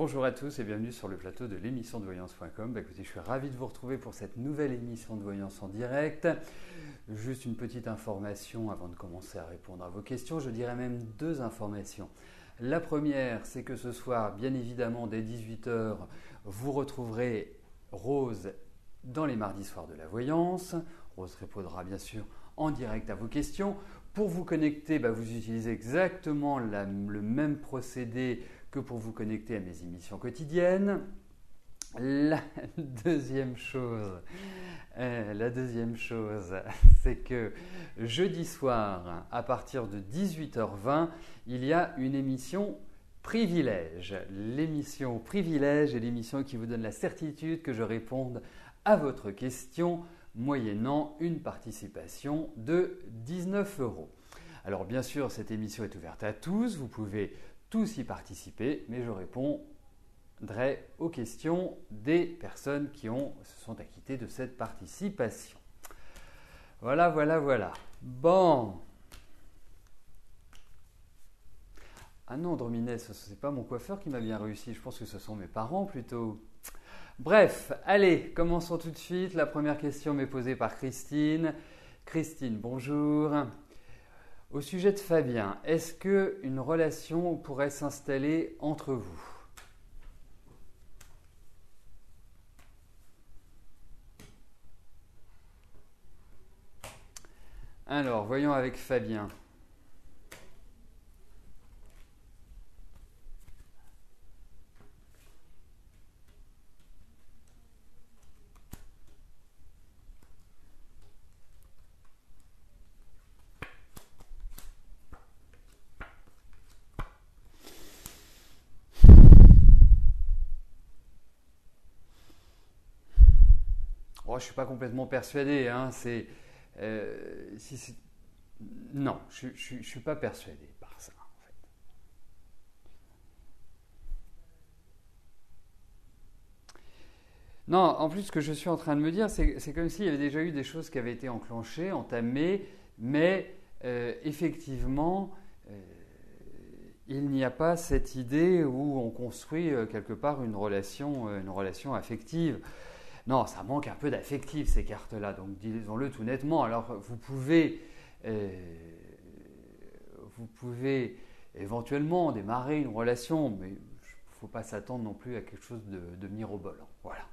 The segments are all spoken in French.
Bonjour à tous et bienvenue sur le plateau de l'émission de voyance.com. Écoutez, je suis ravi de vous retrouver pour cette nouvelle émission de voyance en direct. Juste une petite information avant de commencer à répondre à vos questions. Je dirais même deux informations. La première, c'est que ce soir, bien évidemment, dès 18 h, vous retrouverez Rose dans les mardis soirs de la voyance. Rose répondra bien sûr en direct à vos questions. Pour vous connecter, vous utilisez exactement le même procédé que pour vous connecter à mes émissions quotidiennes. La deuxième chose, c'est que jeudi soir, à partir de 18h20, il y a une émission Privilège. L'émission Privilège est l'émission qui vous donne la certitude que je réponde à votre question moyennant une participation de 19 €. Alors bien sûr, cette émission est ouverte à tous, vous pouvez tous y participer, mais je répondrai aux questions des personnes qui se sont acquittées de cette participation. Voilà. Bon. Ah non, Drominet, ce n'est pas mon coiffeur qui m'a bien réussi, je pense que ce sont mes parents plutôt. Bref, allez, commençons tout de suite. La première question m'est posée par Christine. Christine, bonjour. Au sujet de Fabien, est-ce qu'une relation pourrait s'installer entre vous? Alors, voyons avec Fabien. Oh, je ne suis pas complètement persuadé. Non, je ne suis pas persuadé par ça. En fait. Non, en plus, ce que je suis en train de me dire, c'est comme s'il y avait déjà eu des choses qui avaient été enclenchées, entamées, mais effectivement, il n'y a pas cette idée où on construit quelque part une relation affective. Non, ça manque un peu d'affectif ces cartes-là, donc disons-le tout nettement. Alors vous pouvez éventuellement démarrer une relation, mais il ne faut pas s'attendre non plus à quelque chose de mirobolant. Voilà.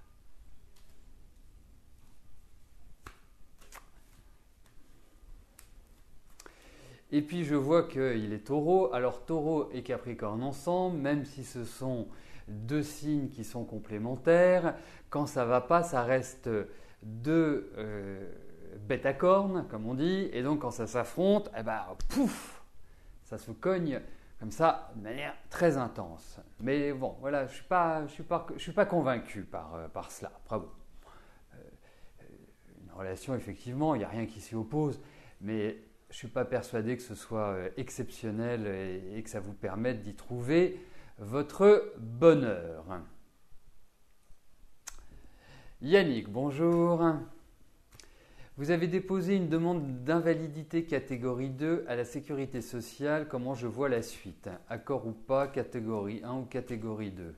Et puis je vois qu'il est Taureau. Alors Taureau et Capricorne ensemble, même si ce sont deux signes qui sont complémentaires, quand ça ne va pas, ça reste deux bêtes à cornes, comme on dit, et donc quand ça s'affronte, pouf, ça se cogne comme ça de manière très intense. Mais bon, voilà, je ne suis pas convaincu par cela. Après, bon, une relation, effectivement, il n'y a rien qui s'y oppose, mais je ne suis pas persuadé que ce soit exceptionnel et que ça vous permette d'y trouver votre bonheur. Yannick, bonjour. Vous avez déposé une demande d'invalidité catégorie 2 à la sécurité sociale. Comment je vois la suite? Accord ou pas, catégorie 1 ou catégorie 2?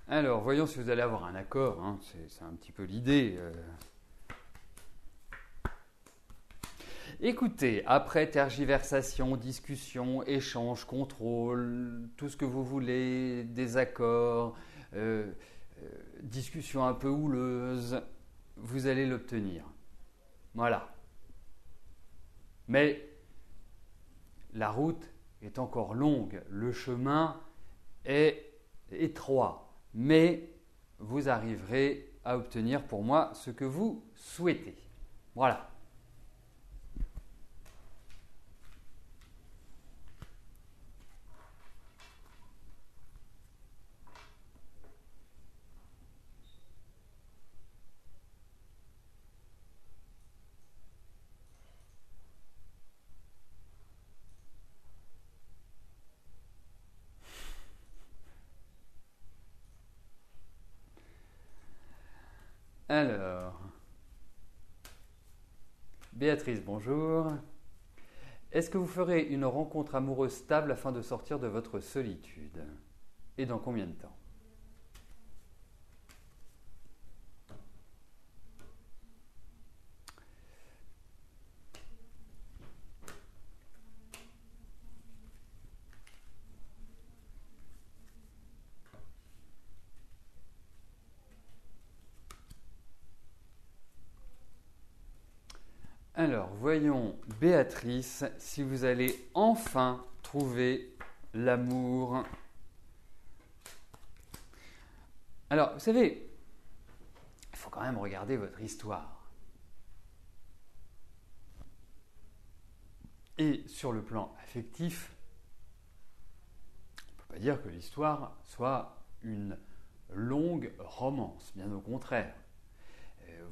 Alors, voyons si vous allez avoir un accord. C'est un petit peu l'idée. Écoutez, après tergiversation, discussion, échange, contrôle, tout ce que vous voulez, désaccord, discussion un peu houleuse, vous allez l'obtenir. Voilà. Mais la route est encore longue, le chemin est étroit. Mais vous arriverez à obtenir pour moi ce que vous souhaitez. Voilà. Alors, Béatrice, bonjour. Est-ce que vous ferez une rencontre amoureuse stable afin de sortir de votre solitude? Et dans combien de temps? Alors, voyons, Béatrice, si vous allez enfin trouver l'amour. Alors, vous savez, il faut quand même regarder votre histoire. Et sur le plan affectif, on ne peut pas dire que l'histoire soit une longue romance, bien au contraire.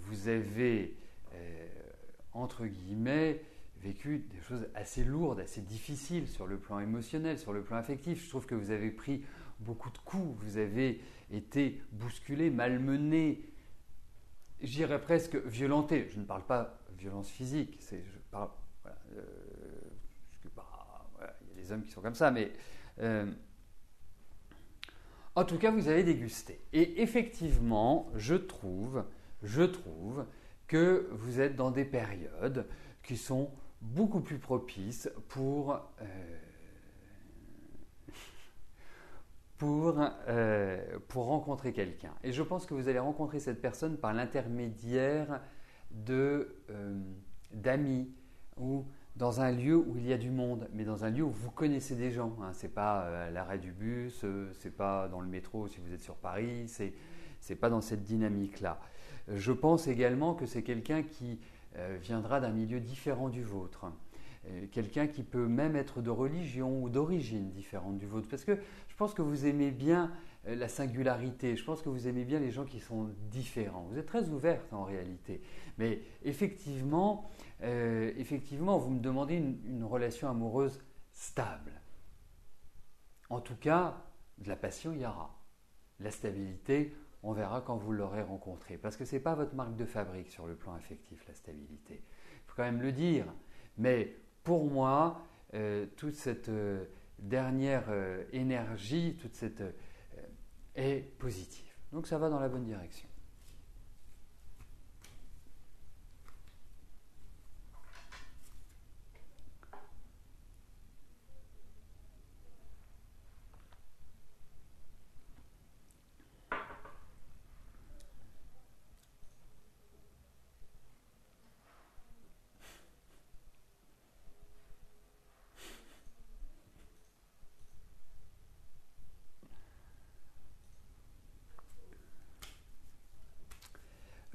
Vous avez, entre guillemets, vécu des choses assez lourdes, assez difficiles sur le plan émotionnel, sur le plan affectif. Je trouve que vous avez pris beaucoup de coups, vous avez été bousculé, malmené, je dirais presque violenté. Je ne parle pas de violence physique, je parle, voilà, voilà, il y a des hommes qui sont comme ça, mais en tout cas, vous avez dégusté. Et effectivement, je trouve que vous êtes dans des périodes qui sont beaucoup plus propices pour rencontrer quelqu'un. Et je pense que vous allez rencontrer cette personne par l'intermédiaire d'amis ou dans un lieu où il y a du monde, mais dans un lieu où vous connaissez des gens. Hein. Ce n'est pas à l'arrêt du bus, ce n'est pas dans le métro si vous êtes sur Paris, ce n'est pas dans cette dynamique-là. Je pense également que c'est quelqu'un qui viendra d'un milieu différent du vôtre. Quelqu'un qui peut même être de religion ou d'origine différente du vôtre. Parce que je pense que vous aimez bien la singularité, je pense que vous aimez bien les gens qui sont différents. Vous êtes très ouverte en réalité. Mais effectivement, vous me demandez une relation amoureuse stable. En tout cas, de la passion, il y aura. La stabilité, on verra quand vous l'aurez rencontré. Parce que ce n'est pas votre marque de fabrique sur le plan affectif, la stabilité. Il faut quand même le dire. Mais pour moi, toute cette dernière énergie, toute cette est positive. Donc ça va dans la bonne direction.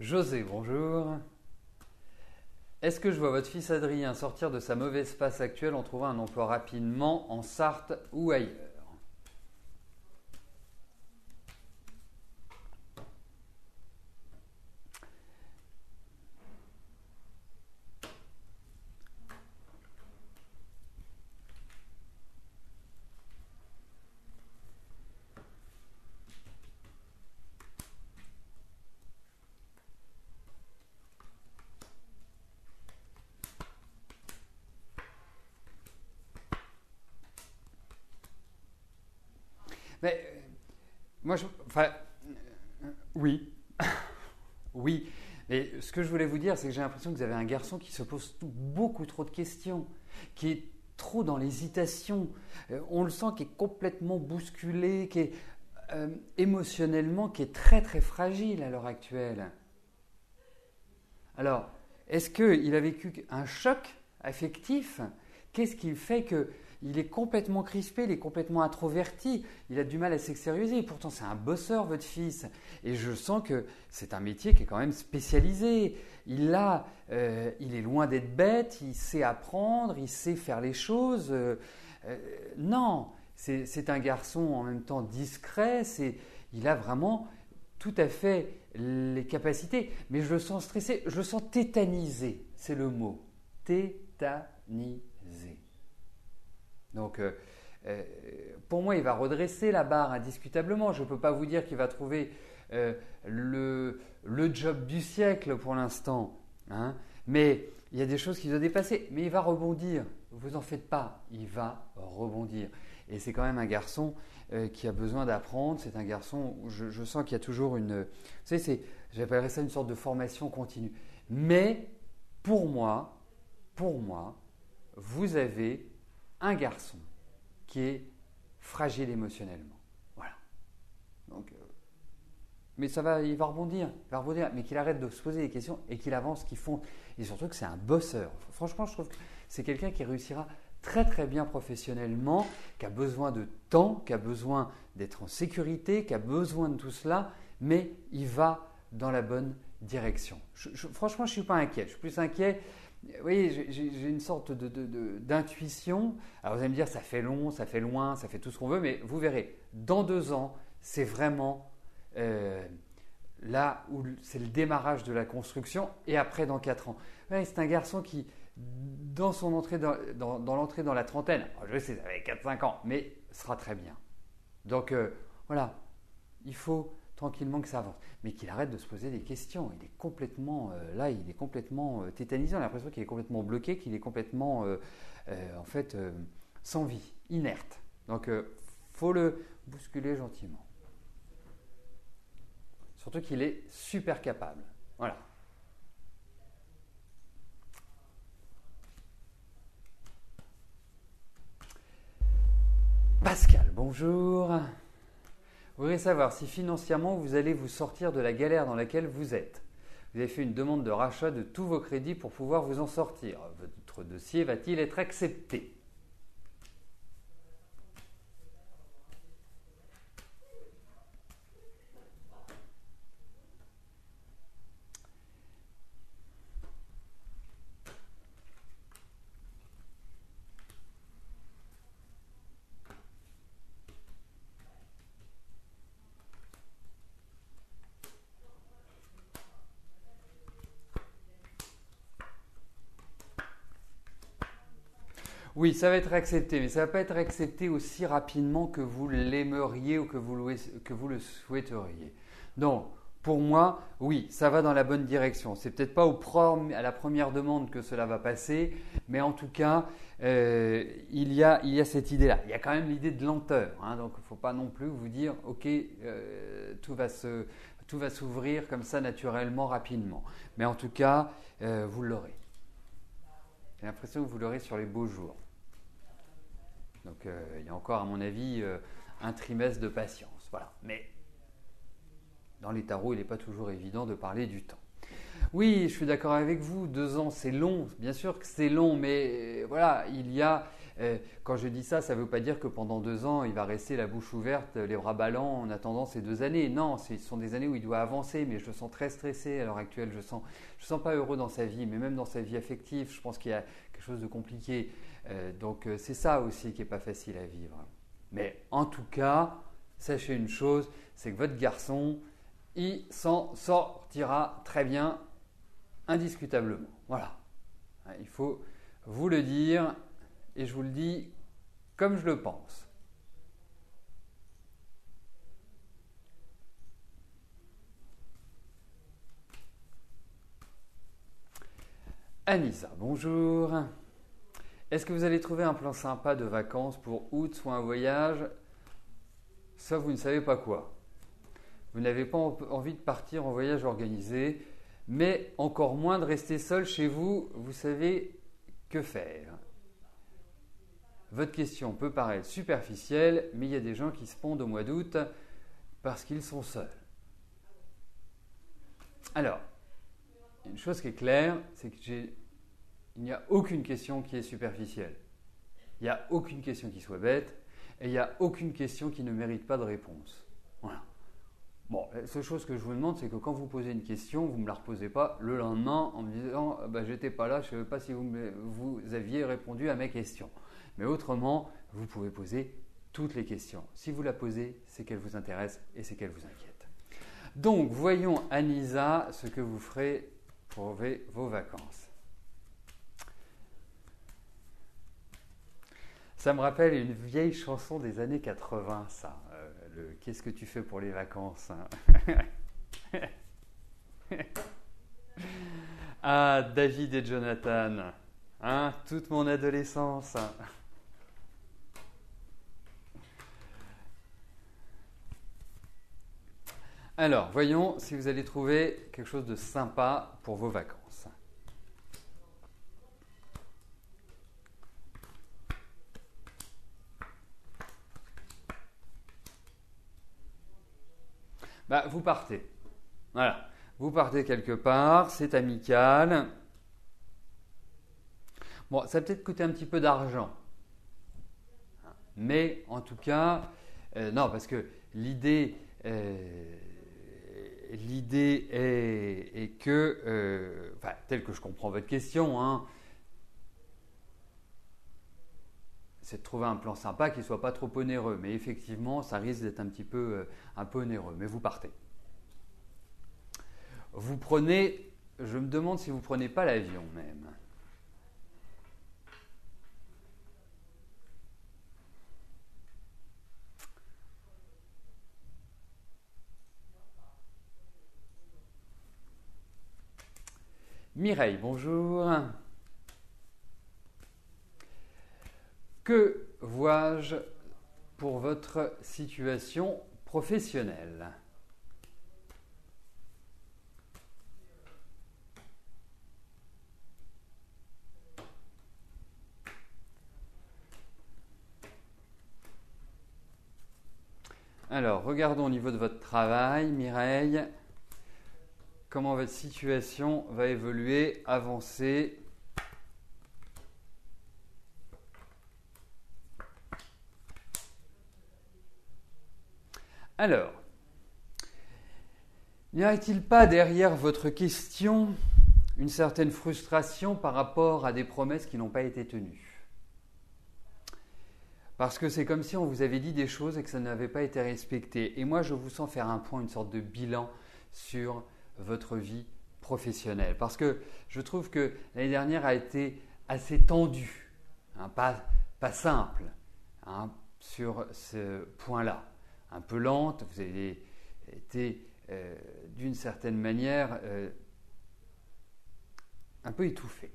José, bonjour. Est-ce que je vois votre fils Adrien sortir de sa mauvaise passe actuelle en trouvant un emploi rapidement en Sarthe ou ailleurs? Mais moi, oui, oui. Mais ce que je voulais vous dire, c'est que j'ai l'impression que vous avez un garçon qui se pose beaucoup trop de questions, qui est trop dans l'hésitation. On le sent qui est complètement bousculé, qui est émotionnellement, qui est très très fragile à l'heure actuelle. Alors, est-ce qu'il a vécu un choc affectif? Qu'est-ce qui fait qu'il est complètement crispé, il est complètement introverti, il a du mal à s'extérioriser? Pourtant, c'est un bosseur, votre fils. Et je sens que c'est un métier qui est quand même spécialisé. Il est loin d'être bête, il sait apprendre, il sait faire les choses. Non, c'est un garçon en même temps discret, il a vraiment tout à fait les capacités, mais je le sens stressé, je le sens tétanisé, c'est le mot, tétanisé. Donc pour moi, il va redresser la barre indiscutablement. Je ne peux pas vous dire qu'il va trouver le job du siècle pour l'instant, hein. Mais il y a des choses qu'il doit dépasser. Mais il va rebondir. Vous en faites pas. Il va rebondir. Et c'est quand même un garçon qui a besoin d'apprendre. C'est un garçon où je sens qu'il y a toujours une… Vous savez, j'appellerais ça une sorte de formation continue. Mais pour moi, vous avez un garçon qui est fragile émotionnellement. Voilà. Donc, mais il va rebondir, mais qu'il arrête de se poser des questions et qu'il avance, qu'il fonde. Et surtout que c'est un bosseur. Franchement, je trouve que c'est quelqu'un qui réussira très très bien professionnellement, qui a besoin de temps, qui a besoin d'être en sécurité, qui a besoin de tout cela, mais il va dans la bonne direction. Franchement, je ne suis pas inquiet. Je suis plus inquiet. Vous voyez, j'ai une sorte d'intuition. Alors vous allez me dire, ça fait long, ça fait loin, ça fait tout ce qu'on veut, mais vous verrez, dans 2 ans, c'est vraiment là où c'est le démarrage de la construction, et après dans 4 ans. Ouais, c'est un garçon qui, dans son entrée dans l'entrée dans la trentaine, je sais, ça fait 4-5 ans, mais sera très bien. Donc voilà, il faut tranquillement que ça avance, mais qu'il arrête de se poser des questions. Il est complètement il est complètement tétanisé. On a l'impression qu'il est complètement bloqué, qu'il est complètement sans vie, inerte. Donc faut le bousculer gentiment. Surtout qu'il est super capable. Voilà. Pascal, bonjour. Vous voudriez savoir si financièrement vous allez vous sortir de la galère dans laquelle vous êtes. Vous avez fait une demande de rachat de tous vos crédits pour pouvoir vous en sortir. Votre dossier va-t-il être accepté ? Oui, ça va être accepté, mais ça ne va pas être accepté aussi rapidement que vous l'aimeriez ou que vous le souhaiteriez. Donc, pour moi, oui, ça va dans la bonne direction. C'est peut-être pas à la première demande que cela va passer, mais en tout cas, il y a cette idée-là. Il y a quand même l'idée de lenteur, hein, donc il ne faut pas non plus vous dire, ok, tout va s'ouvrir comme ça naturellement, rapidement. Mais en tout cas, vous l'aurez. J'ai l'impression que vous l'aurez sur les beaux jours. Donc, il y a encore, à mon avis, un trimestre de patience. Voilà. Mais dans les tarots, il n'est pas toujours évident de parler du temps. Oui, je suis d'accord avec vous. 2 ans, c'est long. Bien sûr que c'est long, mais voilà, il y a… quand je dis ça, ça ne veut pas dire que pendant 2 ans, il va rester la bouche ouverte, les bras ballants en attendant ces 2 années. Non, ce sont des années où il doit avancer, mais je le sens très stressé à l'heure actuelle. Je ne sens pas heureux dans sa vie, mais même dans sa vie affective, je pense qu'il y a quelque chose de compliqué. Donc c'est ça aussi qui n'est pas facile à vivre. Mais en tout cas, sachez une chose, c'est que votre garçon, il s'en sortira très bien, indiscutablement. Voilà. Il faut vous le dire et je vous le dis comme je le pense. Anissa, bonjour. Est-ce que vous allez trouver un plan sympa de vacances pour août, soit un voyage, soit vous ne savez pas quoi? Vous n'avez pas envie de partir en voyage organisé, mais encore moins de rester seul chez vous, vous savez que faire. Votre question peut paraître superficielle, mais il y a des gens qui se pondent au mois d'août parce qu'ils sont seuls. Alors, une chose qui est claire, c'est qu'il n'y a aucune question qui est superficielle. Il n'y a aucune question qui soit bête et il n'y a aucune question qui ne mérite pas de réponse. Voilà. Bon, la seule chose que je vous demande, c'est que quand vous posez une question, vous ne me la reposez pas le lendemain en me disant « j'étais pas là, je ne sais pas si vous aviez répondu à mes questions ». Mais autrement, vous pouvez poser toutes les questions. Si vous la posez, c'est qu'elle vous intéresse et c'est qu'elle vous inquiète. Donc, voyons, Anissa, ce que vous ferez pour vos vacances. Ça me rappelle une vieille chanson des années 80, ça. Qu'est-ce que tu fais pour les vacances, hein? Ah, David et Jonathan, hein, toute mon adolescence. Alors, voyons si vous allez trouver quelque chose de sympa pour vos vacances. Bah, vous partez. Voilà. Vous partez quelque part, c'est amical. Bon, ça va peut-être coûter un petit peu d'argent. Mais en tout cas, non, parce que l'idée est que, enfin, telle que je comprends votre question, hein, c'est de trouver un plan sympa qui ne soit pas trop onéreux. Mais effectivement, ça risque d'être un peu onéreux. Mais vous partez. Vous prenez, je me demande si vous ne prenez pas l'avion même. Mireille, bonjour. Que vois-je pour votre situation professionnelle? Alors, regardons au niveau de votre travail, Mireille, comment votre situation va évoluer, avancer. Alors, n'y aurait-il pas derrière votre question une certaine frustration par rapport à des promesses qui n'ont pas été tenues? Parce que c'est comme si on vous avait dit des choses et que ça n'avait pas été respecté. Et moi, je vous sens faire un point, une sorte de bilan sur votre vie professionnelle. Parce que je trouve que l'année dernière a été assez tendue, hein, pas simple, hein, sur ce point-là. Un peu lente, vous avez été d'une certaine manière un peu étouffé.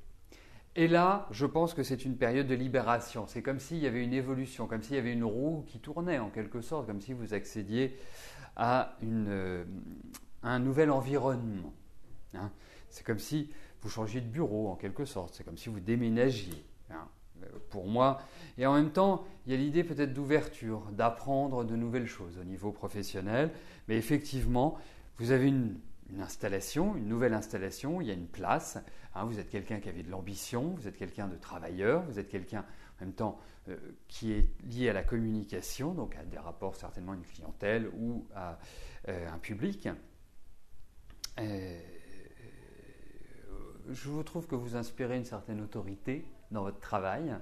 Et là, je pense que c'est une période de libération. C'est comme s'il y avait une évolution, comme s'il y avait une roue qui tournait en quelque sorte, comme si vous accédiez à un nouvel environnement, hein. C'est comme si vous changiez de bureau en quelque sorte, c'est comme si vous déménagiez, hein, pour moi. Et en même temps, il y a l'idée peut-être d'ouverture, d'apprendre de nouvelles choses au niveau professionnel. Mais effectivement, vous avez une installation, une nouvelle installation, il y a une place, hein, vous êtes quelqu'un qui avait de l'ambition, vous êtes quelqu'un de travailleur, vous êtes quelqu'un en même temps qui est lié à la communication, donc à des rapports certainement à une clientèle ou à un public. Je vous trouve que vous inspirez une certaine autorité dans votre travail.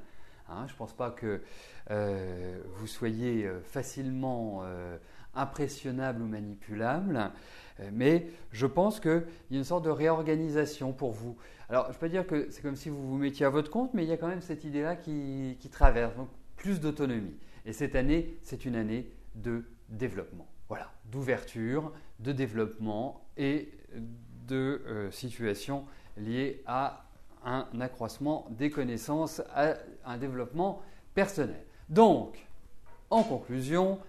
Hein, je ne pense pas que vous soyez facilement impressionnable ou manipulable, mais je pense qu'il y a une sorte de réorganisation pour vous. Alors, je ne peux pas dire que c'est comme si vous vous mettiez à votre compte, mais il y a quand même cette idée-là qui traverse, donc plus d'autonomie. Et cette année, c'est une année de développement. Voilà, d'ouverture, de développement et de situations liées à un accroissement des connaissances, à un développement personnel. Donc, en conclusion,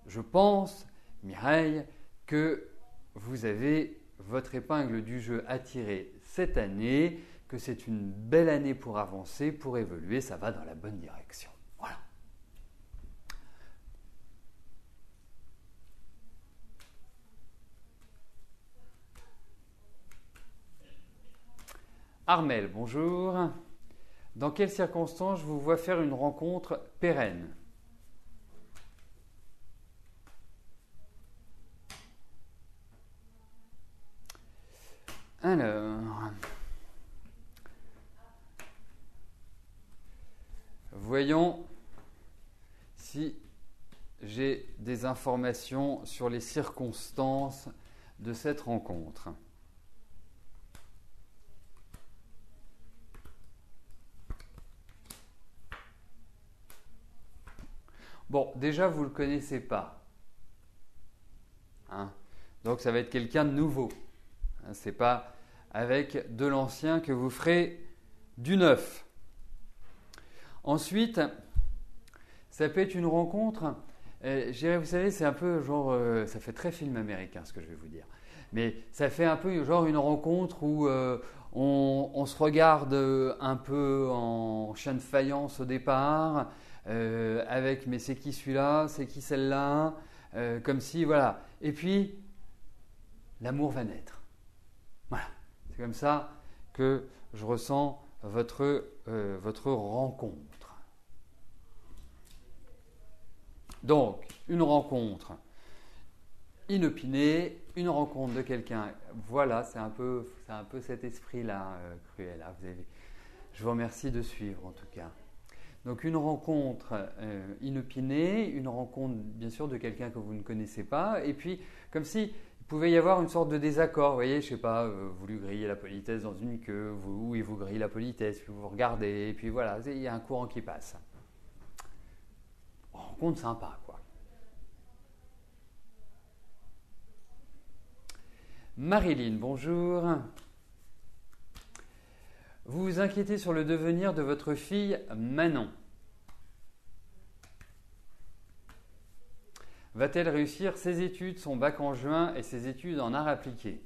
je pense, Mireille, que vous avez votre épingle du jeu à tirer cette année, que c'est une belle année pour avancer, pour évoluer, ça va dans la bonne direction. Voilà. Armel, bonjour. Dans quelles circonstances je vous vois faire une rencontre pérenne? Alors, voyons si j'ai des informations sur les circonstances de cette rencontre. Bon, déjà, vous ne le connaissez pas. Hein? Donc, ça va être quelqu'un de nouveau. Hein, ce n'est pas avec de l'ancien que vous ferez du neuf. Ensuite, ça peut être une rencontre. Je dirais, vous savez, c'est un peu genre, ça fait très film américain ce que je vais vous dire. Mais ça fait un peu genre une rencontre où on se regarde un peu en chien de faïence au départ, avec mais c'est qui celui-là, c'est qui celle-là, comme si, voilà. Et puis, l'amour va naître. Voilà, c'est comme ça que je ressens votre rencontre. Donc, une rencontre inopinée, une rencontre de quelqu'un. Voilà, c'est un peu cet esprit-là, Cruella. Je vous remercie de suivre en tout cas. Donc, une rencontre inopinée, une rencontre bien sûr de quelqu'un que vous ne connaissez pas, et puis comme si il pouvait y avoir une sorte de désaccord. Vous voyez, je sais pas, vous lui grillez la politesse dans une queue, vous, il vous grille la politesse, puis vous regardez, et puis voilà, il y a un courant qui passe. Rencontre sympa, quoi. Marilyn, bonjour. Vous vous inquiétez sur le devenir de votre fille Manon. Va-t-elle réussir ses études, son bac en juin et ses études en arts appliqués?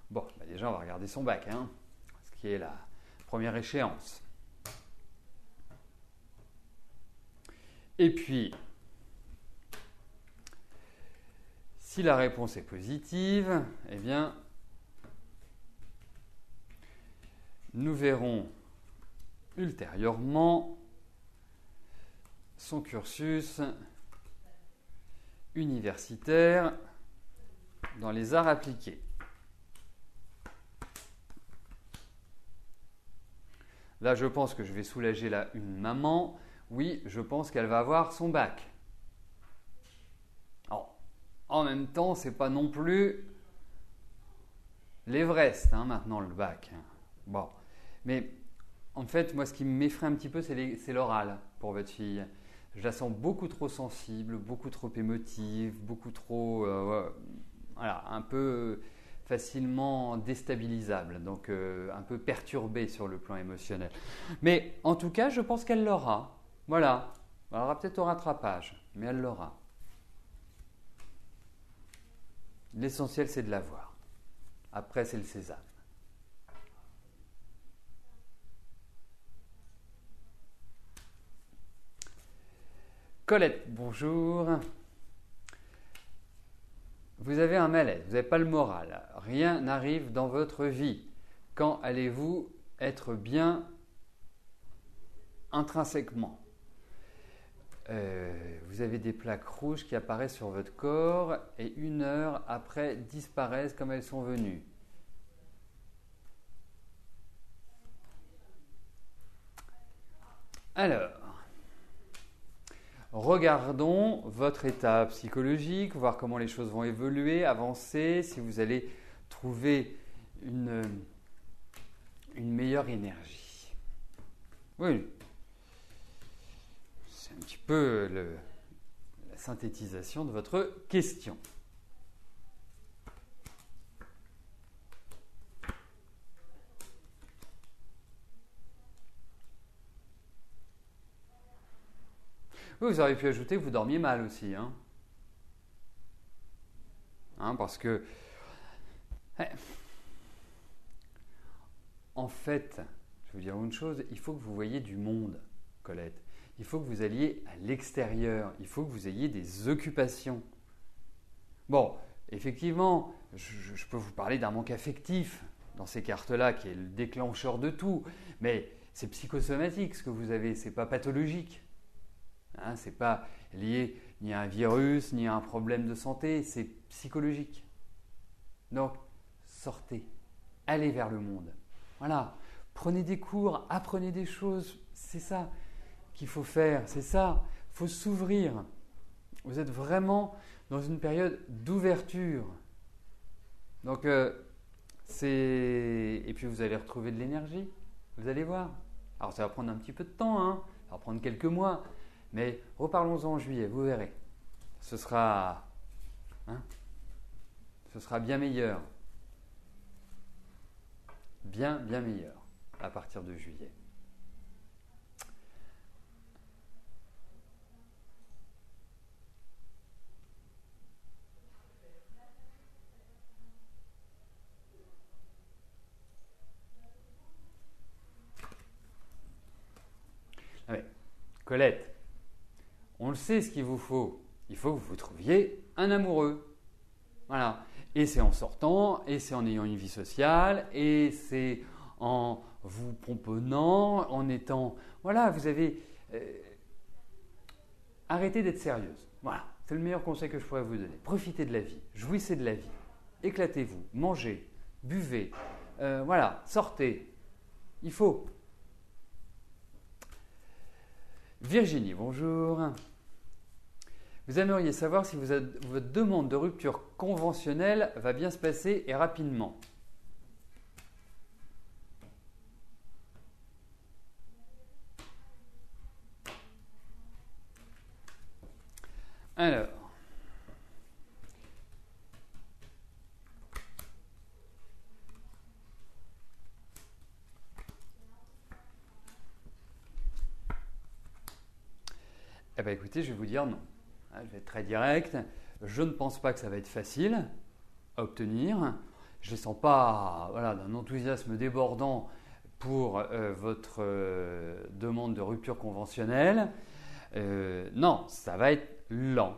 Bon, bah déjà on va regarder son bac, hein, ce qui est la première échéance. Et puis, si la réponse est positive, eh bien, nous verrons ultérieurement son cursus universitaire dans les arts appliqués. Là, je pense que je vais soulager une maman. Oui, je pense qu'elle va avoir son bac. Alors, en même temps, c'est pas non plus l'Everest, hein, maintenant, le bac. Bon, mais en fait, moi, ce qui m'effraie un petit peu, c'est l'oral pour votre fille. Je la sens beaucoup trop sensible, beaucoup trop émotive, beaucoup trop, voilà, un peu facilement déstabilisable, donc un peu perturbée sur le plan émotionnel. Mais en tout cas, je pense qu'elle l'aura. Voilà, elle aura peut-être au rattrapage, mais elle l'aura. L'essentiel, c'est de l'avoir. Après, c'est le sésame. Colette, bonjour. Vous avez un malaise, vous n'avez pas le moral, rien n'arrive dans votre vie. Quand allez-vous être bien intrinsèquement? Vous avez des plaques rouges qui apparaissent sur votre corps et 1 heure après disparaissent comme elles sont venues. Alors, regardons votre état psychologique, voir comment les choses vont évoluer, avancer, si vous allez trouver une meilleure énergie. Oui, c'est un petit peu la synthétisation de votre question. Oui, vous auriez pu ajouter que vous dormiez mal aussi. Parce que, en fait, je vais vous dire une chose, il faut que vous voyiez du monde, Colette. Il faut que vous alliez à l'extérieur. Il faut que vous ayez des occupations. Bon, effectivement, je peux vous parler d'un manque affectif dans ces cartes-là qui est le déclencheur de tout. Mais c'est psychosomatique ce que vous avez, c'est pas pathologique. Ce n'est pas lié ni à un virus, ni à un problème de santé, c'est psychologique. Donc, sortez, allez vers le monde. Voilà, prenez des cours, apprenez des choses, c'est ça qu'il faut faire, c'est ça, il faut s'ouvrir. Vous êtes vraiment dans une période d'ouverture. Donc, et puis vous allez retrouver de l'énergie, vous allez voir. Alors, ça va prendre un petit peu de temps, va prendre quelques mois, mais reparlons-en en juillet, vous verrez. Ce sera bien meilleur. Bien meilleur à partir de juillet. Ouais. Colette, on le sait ce qu'il vous faut. Il faut que vous trouviez un amoureux. Voilà. Et c'est en sortant, et c'est en ayant une vie sociale, et c'est en vous pomponnant, en étant… Voilà, vous avez… arrêtez d'être sérieuse. Voilà, c'est le meilleur conseil que je pourrais vous donner. Profitez de la vie, jouissez de la vie, éclatez-vous, mangez, buvez, voilà, sortez. Il faut. Virginie, bonjour. Vous aimeriez savoir si votre demande de rupture conventionnelle va bien se passer et rapidement. Alors, eh bien écoutez, je vais vous dire non. Je vais être très direct. Je ne pense pas que ça va être facile à obtenir. Je ne sens pas d'un enthousiasme débordant pour votre demande de rupture conventionnelle. Non, ça va être lent.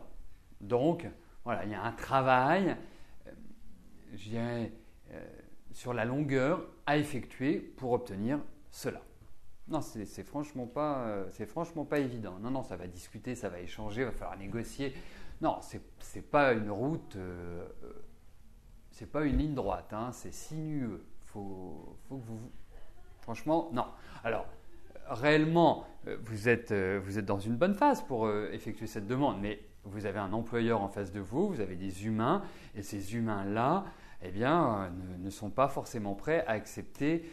Donc, voilà, il y a un travail, je dirais, sur la longueur à effectuer pour obtenir cela. Non, c'est franchement pas évident. Non, ça va discuter, ça va échanger, il va falloir négocier. Non, c'est pas une route, c'est pas une ligne droite, c'est sinueux. Faut que vous… Franchement, non. Alors, réellement, vous êtes dans une bonne phase pour effectuer cette demande, mais vous avez un employeur en face de vous, vous avez des humains, et ces humains-là, eh bien, ne sont pas forcément prêts à accepter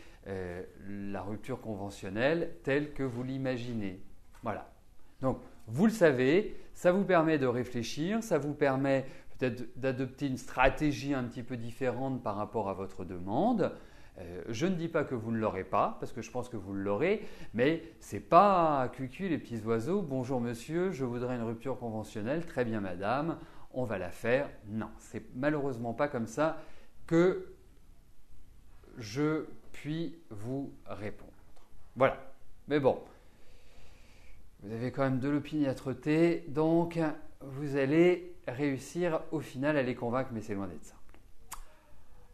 la rupture conventionnelle telle que vous l'imaginez. Voilà. Donc, vous le savez, ça vous permet de réfléchir, ça vous permet peut-être d'adopter une stratégie un petit peu différente par rapport à votre demande. Je ne dis pas que vous ne l'aurez pas, parce que je pense que vous l'aurez, mais ce n'est pas cucu les petits oiseaux. Bonjour monsieur, je voudrais une rupture conventionnelle. Très bien madame, on va la faire. Non, c'est malheureusement pas comme ça que je puis vous répondre. Voilà. Mais bon, vous avez quand même de l'opiniâtreté, donc vous allez réussir au final à les convaincre, mais c'est loin d'être simple.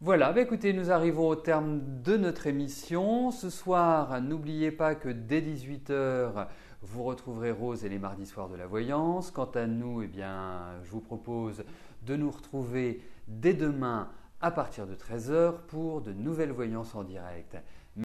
Voilà, écoutez, nous arrivons au terme de notre émission. Ce soir, n'oubliez pas que dès 18h, vous retrouverez Rose et les mardis soirs de la voyance. Quant à nous, je vous propose de nous retrouver dès demain à partir de 13h pour de nouvelles voyances en direct.